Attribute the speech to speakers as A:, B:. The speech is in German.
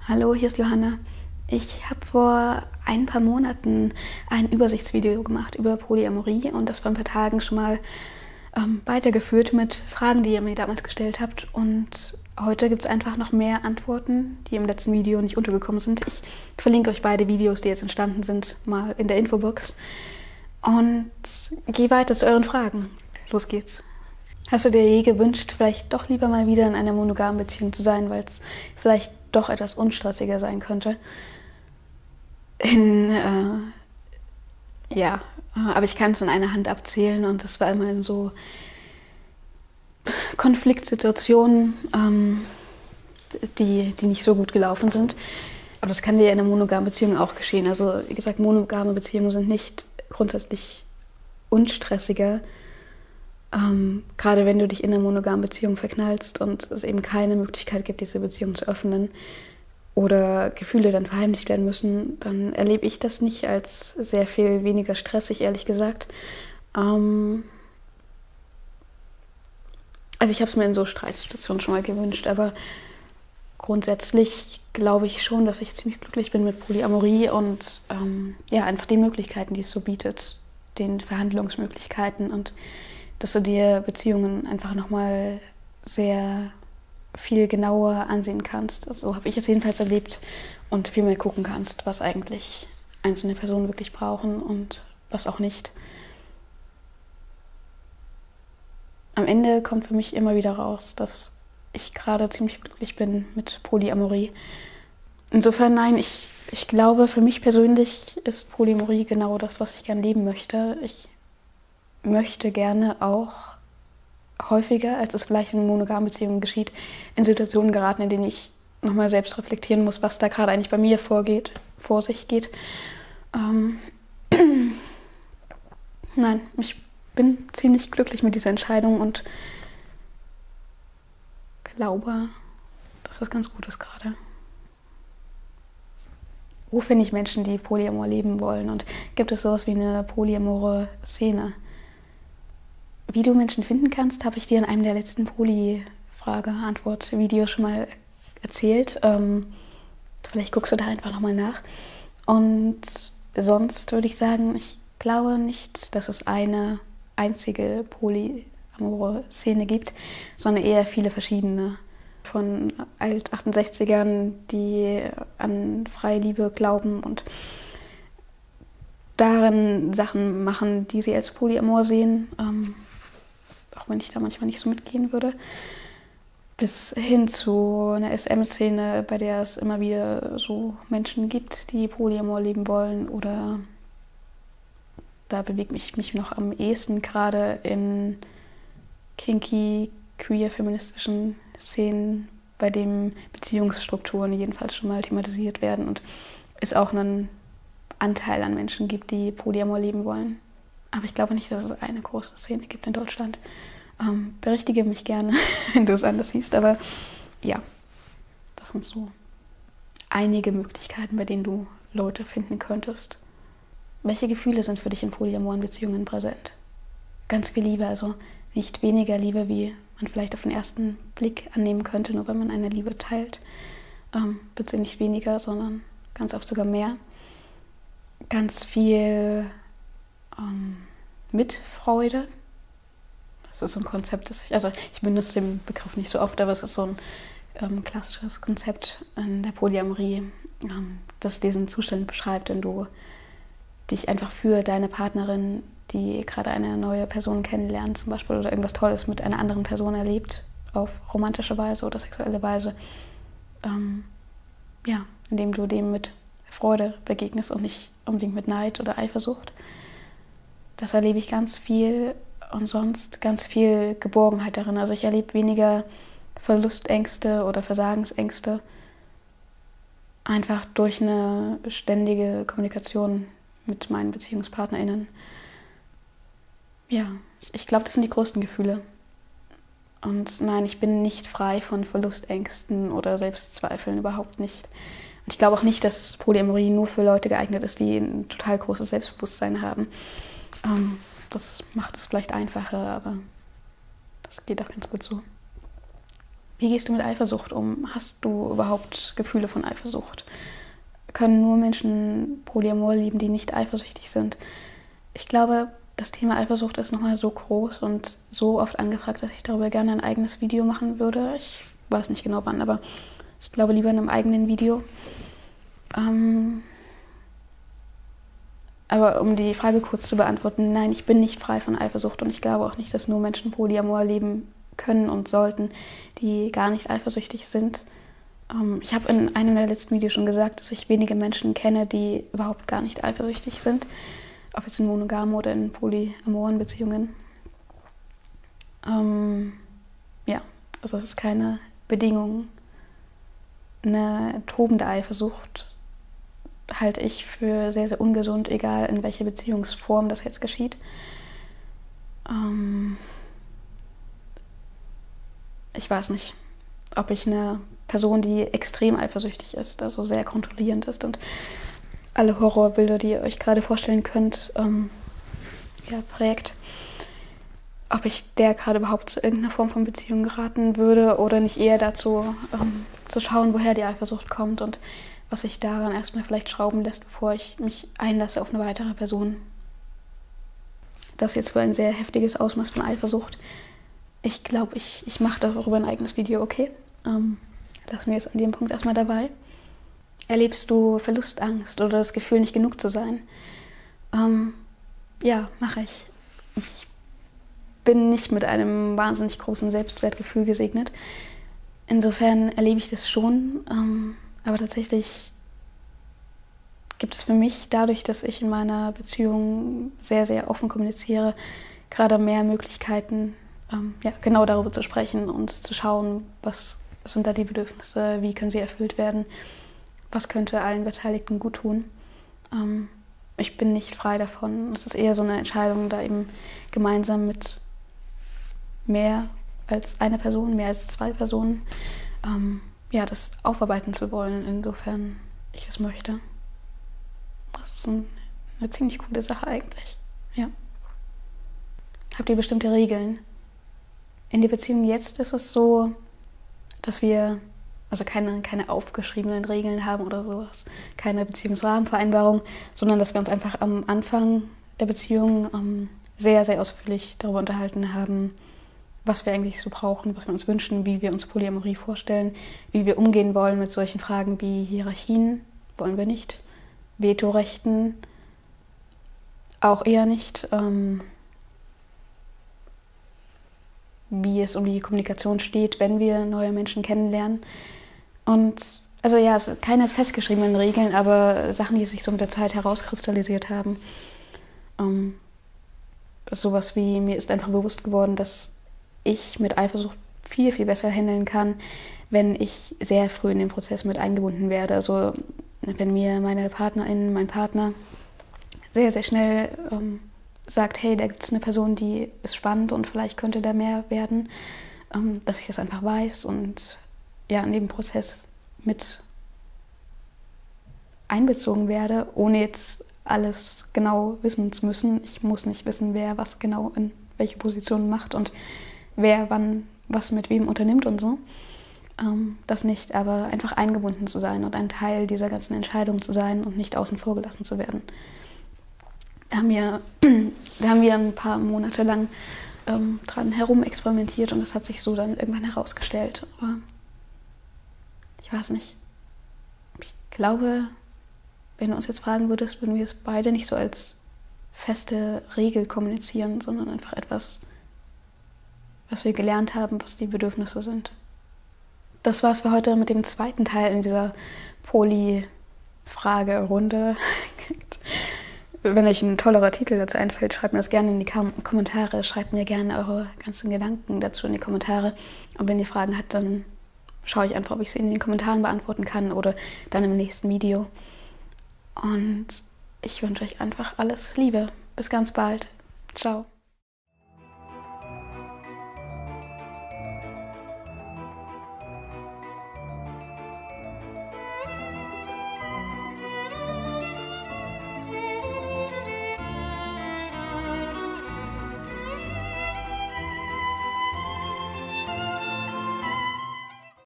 A: Hallo, hier ist Johanna. Ich habe vor ein paar Monaten ein Übersichtsvideo gemacht über Polyamorie und das vor ein paar Tagen schon mal weitergeführt mit Fragen, die ihr mir damals gestellt habt. Und heute gibt es einfach noch mehr Antworten, die im letzten Video nicht untergekommen sind. Ich verlinke euch beide Videos, die jetzt entstanden sind, mal in der Infobox. Und gehe weiter zu euren Fragen. Los geht's. Hast du dir je gewünscht, vielleicht doch lieber mal wieder in einer monogamen Beziehung zu sein, weil es vielleicht doch etwas unstressiger sein könnte? Ja, aber ich kann es in einer Hand abzählen und das war immer in so Konfliktsituationen, die nicht so gut gelaufen sind. Aber das kann dir in einer monogamen Beziehung auch geschehen. Also wie gesagt, monogame Beziehungen sind nicht grundsätzlich unstressiger. Gerade wenn du dich in einer monogamen Beziehung verknallst und es eben keine Möglichkeit gibt, diese Beziehung zu öffnen oder Gefühle dann verheimlicht werden müssen, dann erlebe ich das nicht als sehr viel weniger stressig, ehrlich gesagt. Also ich habe es mir in so Streitsituationen schon mal gewünscht, aber grundsätzlich glaube ich schon, dass ich ziemlich glücklich bin mit Polyamorie und einfach den Möglichkeiten, die es so bietet, den Verhandlungsmöglichkeiten und dass du dir Beziehungen einfach nochmal sehr viel genauer ansehen kannst. Also so habe ich es jedenfalls erlebt und viel mehr gucken kannst, was eigentlich einzelne Personen wirklich brauchen und was auch nicht. Am Ende kommt für mich immer wieder raus, dass ich gerade ziemlich glücklich bin mit Polyamorie. Insofern nein, ich glaube, für mich persönlich ist Polyamorie genau das, was ich gerne leben möchte. Ich möchte gerne auch häufiger, als es vielleicht in monogamen Beziehungen geschieht, in Situationen geraten, in denen ich nochmal selbst reflektieren muss, was da gerade eigentlich bei mir vor sich geht. Nein, ich bin ziemlich glücklich mit dieser Entscheidung und glaube, dass das ganz gut ist gerade. Wo finde ich Menschen, die Polyamor leben wollen? Und gibt es sowas wie eine polyamore Szene? Wie du Menschen finden kannst, habe ich dir in einem der letzten Poly-Frage-Antwort-Videos schon mal erzählt. Vielleicht guckst du da einfach nochmal nach. Und sonst würde ich sagen, ich glaube nicht, dass es eine einzige polyamore Szene gibt, sondern eher viele verschiedene. Von Alt-68ern, die an freie Liebe glauben und darin Sachen machen, die sie als Polyamor sehen, auch wenn ich da manchmal nicht so mitgehen würde, bis hin zu einer SM-Szene, bei der es immer wieder so Menschen gibt, die Polyamor leben wollen. Oder da bewege ich mich noch am ehesten gerade in kinky, queer-feministischen Szenen, bei denen Beziehungsstrukturen jedenfalls schon mal thematisiert werden und es auch einen Anteil an Menschen gibt, die Polyamor leben wollen. Aber ich glaube nicht, dass es eine große Szene gibt in Deutschland. Berichtige mich gerne, wenn du es anders siehst. Aber ja, das sind so einige Möglichkeiten, bei denen du Leute finden könntest. Welche Gefühle sind für dich in polyamoren Beziehungen präsent? Ganz viel Liebe, also nicht weniger Liebe, wie man vielleicht auf den ersten Blick annehmen könnte, nur wenn man eine Liebe teilt. Bitte nicht weniger, sondern ganz oft sogar mehr. Ganz viel Mitfreude. Das ist so ein Konzept, ich benutze den Begriff nicht so oft, aber es ist so ein klassisches Konzept in der Polyamorie, das diesen Zustand beschreibt, wenn du dich einfach für deine Partnerin, die gerade eine neue Person kennenlernt zum Beispiel oder irgendwas Tolles mit einer anderen Person erlebt, auf romantische Weise oder sexuelle Weise, indem du dem mit Freude begegnest und nicht unbedingt mit Neid oder Eifersucht. Das erlebe ich ganz viel und sonst ganz viel Geborgenheit darin. Also ich erlebe weniger Verlustängste oder Versagensängste, einfach durch eine ständige Kommunikation mit meinen BeziehungspartnerInnen. Ja, ich glaube, das sind die größten Gefühle. Und nein, ich bin nicht frei von Verlustängsten oder Selbstzweifeln, überhaupt nicht. Und ich glaube auch nicht, dass Polyamorie nur für Leute geeignet ist, die ein total großes Selbstbewusstsein haben. Das macht es vielleicht einfacher, aber das geht auch ganz gut so. Wie gehst du mit Eifersucht um? Hast du überhaupt Gefühle von Eifersucht? Können nur Menschen Polyamor lieben, die nicht eifersüchtig sind? Ich glaube, das Thema Eifersucht ist nochmal so groß und so oft angefragt, dass ich darüber gerne ein eigenes Video machen würde. Ich weiß nicht genau wann, aber ich glaube lieber in einem eigenen Video. Aber um die Frage kurz zu beantworten, nein, ich bin nicht frei von Eifersucht und ich glaube auch nicht, dass nur Menschen Polyamor leben können und sollten, die gar nicht eifersüchtig sind. Ich habe in einem der letzten Videos schon gesagt, dass ich wenige Menschen kenne, die überhaupt gar nicht eifersüchtig sind. Ob jetzt in monogamen oder in polyamoren Beziehungen. Ja, also es ist keine Bedingung. Eine tobende Eifersucht halte ich für sehr, sehr ungesund, egal in welcher Beziehungsform das jetzt geschieht. Ich weiß nicht, ob ich eine Person, die extrem eifersüchtig ist, also sehr kontrollierend ist und alle Horrorbilder, die ihr euch gerade vorstellen könnt, prägt. Ob ich der gerade überhaupt zu irgendeiner Form von Beziehung geraten würde oder nicht eher dazu zu schauen, woher die Eifersucht kommt und was sich daran erstmal vielleicht schrauben lässt, bevor ich mich einlasse auf eine weitere Person. Das jetzt für ein sehr heftiges Ausmaß von Eifersucht. Ich glaube, ich mache darüber ein eigenes Video, okay? Lassen wir jetzt an dem Punkt erstmal dabei. Erlebst du Verlustangst oder das Gefühl, nicht genug zu sein? Ja, mache ich. Ich bin nicht mit einem wahnsinnig großen Selbstwertgefühl gesegnet. Insofern erlebe ich das schon. Aber tatsächlich gibt es für mich, dadurch, dass ich in meiner Beziehung sehr, sehr offen kommuniziere, gerade mehr Möglichkeiten, genau darüber zu sprechen und zu schauen, was sind da die Bedürfnisse, wie können sie erfüllt werden. Was könnte allen Beteiligten gut tun? Ich bin nicht frei davon. Es ist eher so eine Entscheidung, da eben gemeinsam mit mehr als einer Person, mehr als zwei Personen, das aufarbeiten zu wollen, insofern ich es möchte. Das ist eine ziemlich coole Sache eigentlich. Ja. Habt ihr bestimmte Regeln? In der Beziehung jetzt ist es so, dass wir keine aufgeschriebenen Regeln haben oder sowas, keine Beziehungsrahmenvereinbarung, sondern dass wir uns einfach am Anfang der Beziehung sehr, sehr ausführlich darüber unterhalten haben, was wir eigentlich so brauchen, was wir uns wünschen, wie wir uns Polyamorie vorstellen, wie wir umgehen wollen mit solchen Fragen wie Hierarchien, wollen wir nicht, Vetorechten, auch eher nicht, wie es um die Kommunikation steht, wenn wir neue Menschen kennenlernen. Und also ja, es sind keine festgeschriebenen Regeln, aber Sachen, die sich so mit der Zeit herauskristallisiert haben. Sowas wie, mir ist einfach bewusst geworden, dass ich mit Eifersucht viel, viel besser handeln kann, wenn ich sehr früh in den Prozess mit eingebunden werde. Also wenn mir meine Partnerin, mein Partner sehr, sehr schnell sagt, hey, da gibt es eine Person, die ist spannend und vielleicht könnte da mehr werden, dass ich das einfach weiß und ja, in den Prozess mit einbezogen werde, ohne jetzt alles genau wissen zu müssen. Ich muss nicht wissen, wer was genau in welche Position macht und wer wann was mit wem unternimmt und so. Das nicht, aber einfach eingebunden zu sein und ein Teil dieser ganzen Entscheidung zu sein und nicht außen vor gelassen zu werden. Da haben wir ein paar Monate lang dran herumexperimentiert und das hat sich so dann irgendwann herausgestellt. Aber ich weiß nicht. Ich glaube, wenn du uns jetzt fragen würdest, würden wir es beide nicht so als feste Regel kommunizieren, sondern einfach etwas, was wir gelernt haben, was die Bedürfnisse sind. Das war's für heute mit dem zweiten Teil in dieser Poly-Fragerunde. Wenn euch ein tollerer Titel dazu einfällt, schreibt mir das gerne in die Kommentare. Schreibt mir gerne eure ganzen Gedanken dazu in die Kommentare. Und wenn ihr Fragen habt, dann schaue ich einfach, ob ich sie in den Kommentaren beantworten kann oder dann im nächsten Video. Und ich wünsche euch einfach alles Liebe. Bis ganz bald. Ciao.